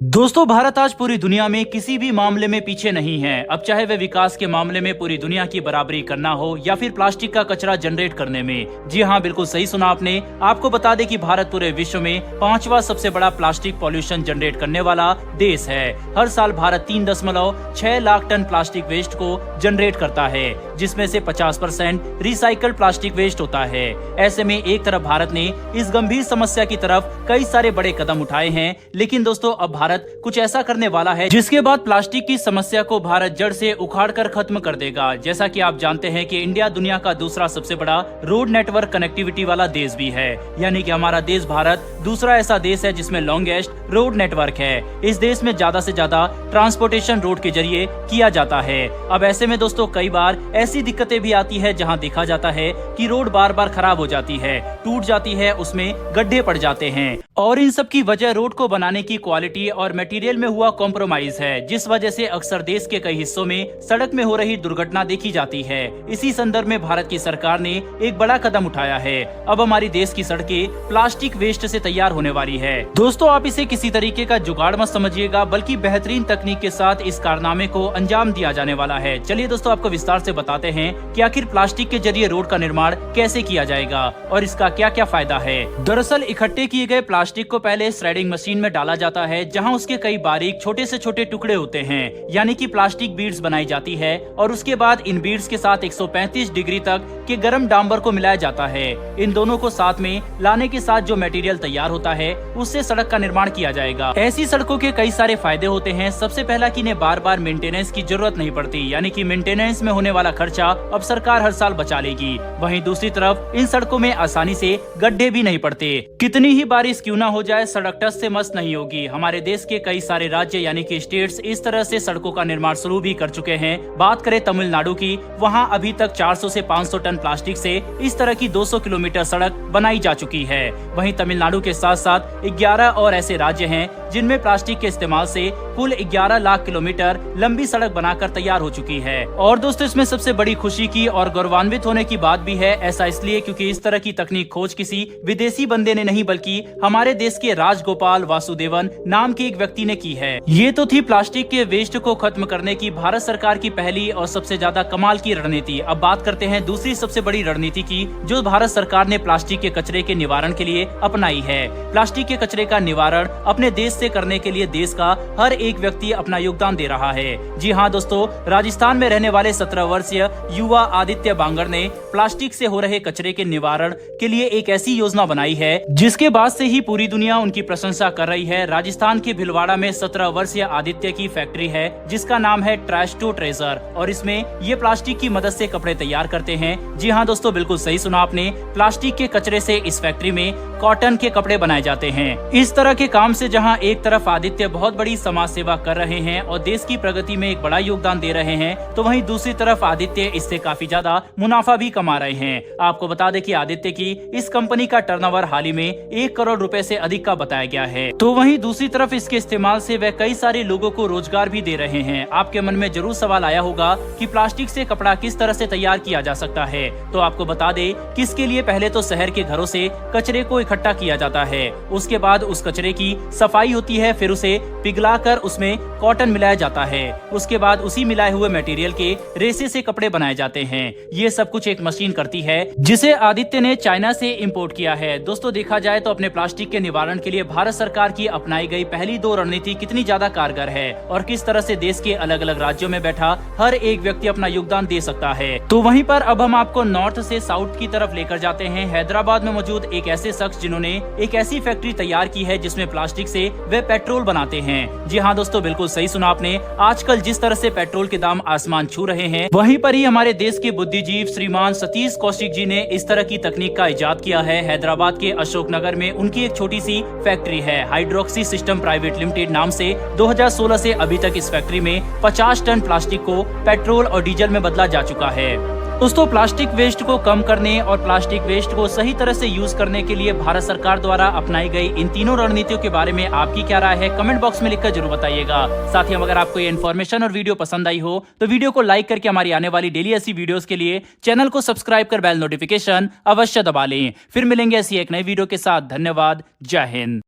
दोस्तों, भारत आज पूरी दुनिया में किसी भी मामले में पीछे नहीं है। अब चाहे वह विकास के मामले में पूरी दुनिया की बराबरी करना हो या फिर प्लास्टिक का कचरा जनरेट करने में। जी हाँ, बिल्कुल सही सुना आपने। आपको बता दें कि भारत पूरे विश्व में 5वां सबसे बड़ा प्लास्टिक पॉल्यूशन जनरेट करने वाला देश है। हर साल Bharat 3.6 lakh tonne plastic waste को जनरेट करता है, जिसमें से 50% रिसाइकल्ड प्लास्टिक वेस्ट होता है। ऐसे में एक तरफ भारत ने इस गंभीर समस्या की तरफ कई सारे बड़े कदम उठाए हैं, लेकिन दोस्तों अब भारत कुछ ऐसा करने वाला है जिसके बाद प्लास्टिक की समस्या को भारत जड़ से उखाड़ कर खत्म कर देगा। जैसा कि आप जानते हैं कि इंडिया दुनिया का दूसरा सबसे बड़ा रोड नेटवर्क कनेक्टिविटी वाला देश भी है, यानी कि हमारा देश भारत दूसरा ऐसा देश है जिसमें लॉन्गेस्ट रोड नेटवर्क है। इस देश में ज्यादा से ज्यादा ट्रांसपोर्टेशन रोड के जरिए किया जाता है। अब ऐसे में दोस्तों कई बार ऐसी दिक्कतें भी आती है जहां देखा जाता है कि रोड बार बार खराब हो जाती है, टूट जाती है, उसमें गड्ढे पड़ जाते हैं और इन सब की वजह रोड को बनाने की क्वालिटी और मटेरियल में हुआ कॉम्प्रोमाइज है, जिस वजह से अक्सर देश के कई हिस्सों में सड़क में हो रही दुर्घटना देखी जाती है। इसी संदर्भ में भारत की सरकार ने एक बड़ा कदम उठाया है। अब हमारी देश की सड़कें प्लास्टिक वेस्ट से तैयार होने वाली है। दोस्तों, आप इसे किसी तरीके का जुगाड़ मत समझिएगा, बल्कि बेहतरीन तकनीक के साथ इस कारनामे को अंजाम दिया जाने वाला है। चलिए दोस्तों, आपको विस्तार से बताते हैं कि आखिर प्लास्टिक के जरिए रोड का निर्माण कैसे किया जाएगा और इसका क्या क्या फायदा है। दरअसल इकट्ठे किए गए प्लास्टिक को पहले श्रेडिंग मशीन में डाला जाता है, जहां उसके कई बारीक छोटे से छोटे टुकड़े होते हैं, यानी कि प्लास्टिक बीड्स बनाई जाती है और उसके बाद इन बीड्स के साथ 135 डिग्री तक के गर्म डांबर को मिलाया जाता है। इन दोनों को साथ में लाने के साथ जो मटेरियल तैयार होता है उससे सड़क का निर्माण किया जाएगा। ऐसी सड़कों के कई सारे फायदे होते हैं। सबसे पहला कि इन्हें बार बार मेंटेनेंस की जरूरत नहीं पड़ती, यानी कि मेंटेनेंस में होने वाला खर्चा अब सरकार हर साल बचा लेगी। वहीं दूसरी तरफ इन सड़कों में आसानी से गड्ढे भी नहीं पड़ते। कितनी ही बारिश क्यों ना हो जाए, सड़क टस से मस नहीं होगी। हमारे देश के कई सारे राज्य यानी कि स्टेट्स इस तरह से सड़कों का निर्माण शुरू भी कर चुके हैं। बात करें तमिलनाडु की, वहां अभी तक 400 से 500 टन प्लास्टिक से इस तरह की 200 किलोमीटर सड़क बनाई जा चुकी है। वहीं तमिलनाडु के साथ साथ 11 और ऐसे राज्य हैं जिनमें प्लास्टिक के इस्तेमाल से कुल 11 लाख किलोमीटर लंबी सड़क बनाकर तैयार हो चुकी है। और दोस्तों, इसमें सबसे बड़ी खुशी की और गौरवान्वित होने की बात भी है। ऐसा इसलिए क्योंकि इस तरह की तकनीक खोज किसी विदेशी बंदे ने नहीं, बल्कि हमारे देश के राजगोपाल वासुदेवन नाम के एक व्यक्ति ने की है। ये तो थी प्लास्टिक के वेस्ट को खत्म करने की भारत सरकार की पहली और सबसे ज्यादा कमाल की रणनीति। अब बात करते हैं दूसरी सबसे बड़ी रणनीति की, जो भारत सरकार ने प्लास्टिक के कचरे के निवारण के लिए अपनाई है। प्लास्टिक के कचरे का निवारण अपने देश से करने के लिए देश का हर एक व्यक्ति अपना योगदान दे रहा है। जी हाँ दोस्तों, राजस्थान में रहने वाले 17 वर्षीय युवा आदित्य बांगर ने प्लास्टिक से हो रहे कचरे के निवारण के लिए एक ऐसी योजना बनाई है जिसके बाद से ही पूरी दुनिया उनकी प्रशंसा कर रही है। राजस्थान के भिलवाड़ा में 17 वर्षीय आदित्य की फैक्ट्री है जिसका नाम है ट्रैश टू ट्रेजर, और इसमें ये प्लास्टिक की मदद से कपड़े तैयार करते हैं। जी हाँ दोस्तों, बिल्कुल सही सुना आपने। प्लास्टिक के कचरे से इस फैक्ट्री में कॉटन के कपड़े बनाए जाते हैं। इस तरह के काम से जहां एक तरफ आदित्य बहुत बड़ी समाज सेवा कर रहे हैं और देश की प्रगति में एक बड़ा योगदान दे रहे हैं, तो वहीं दूसरी तरफ आदित्य इससे काफी ज्यादा मुनाफा भी कमा रहे हैं। आपको बता दें कि आदित्य की इस कंपनी का टर्नओवर हाल ही में 1 करोड़ रुपए से अधिक का बताया गया है। तो वहीं दूसरी तरफ इसके इस्तेमाल से वह कई सारे लोगों को रोजगार भी दे रहे हैं। आपके मन में जरूर सवाल आया होगा कि प्लास्टिक से कपड़ा किस तरह से तैयार किया जा सकता है। तो आपको बता दें कि इसके लिए पहले तो शहर के घरों से कचरे को इकट्ठा किया जाता है, उसके बाद उस कचरे की सफाई होती है, फिर उसे पिघलाकर उसमें कॉटन मिलाया जाता है, उसके बाद उसी मिलाए हुए मटेरियल के रेसे से कपड़े बनाए जाते हैं। ये सब कुछ एक मशीन करती है जिसे आदित्य ने चाइना से इंपोर्ट किया है। दोस्तों, देखा जाए तो अपने प्लास्टिक के निवारण के लिए भारत सरकार की अपनाई गई पहली 2 रणनीति कितनी ज्यादा कारगर है और किस तरह से देश के अलग अलग राज्यों में बैठा हर एक व्यक्ति अपना योगदान दे सकता है। तो वहीं पर अब हम आपको नॉर्थ से साउथ की तरफ लेकर जाते हैं। हैदराबाद में मौजूद एक ऐसे शख्स जिन्होंने एक ऐसी फैक्ट्री तैयार की है जिसमें प्लास्टिक से वे पेट्रोल बनाते हैं। जी हाँ दोस्तों, बिल्कुल सही सुना आपने। आजकल जिस तरह से पेट्रोल के दाम आसमान छू रहे हैं, वहीं पर ही हमारे देश के बुद्धिजीव श्रीमान सतीश कौशिक जी ने इस तरह की तकनीक का इजाद किया है। हैदराबाद के अशोकनगर में उनकी एक छोटी सी फैक्ट्री है, हाइड्रोक्सी सिस्टम प्राइवेट लिमिटेड नाम से। 2016 से अभी तक इस फैक्ट्री में 50 टन प्लास्टिक को पेट्रोल और डीजल में बदला जा चुका है। दोस्तों, प्लास्टिक वेस्ट को कम करने और प्लास्टिक वेस्ट को सही तरह से यूज करने के लिए भारत सरकार द्वारा अपनाई गई इन तीनों रणनीतियों के बारे में आपकी क्या राय है, कमेंट बॉक्स में लिखकर जरूर बताइएगा। साथ ही अगर आपको ये इन्फॉर्मेशन और वीडियो पसंद आई हो तो वीडियो को लाइक करके हमारी आने वाली डेली ऐसी वीडियोस के लिए चैनल को सब्सक्राइब कर बेल नोटिफिकेशन अवश्य दबा लें। फिर मिलेंगे ऐसी एक नई वीडियो के साथ। धन्यवाद। जय हिंद।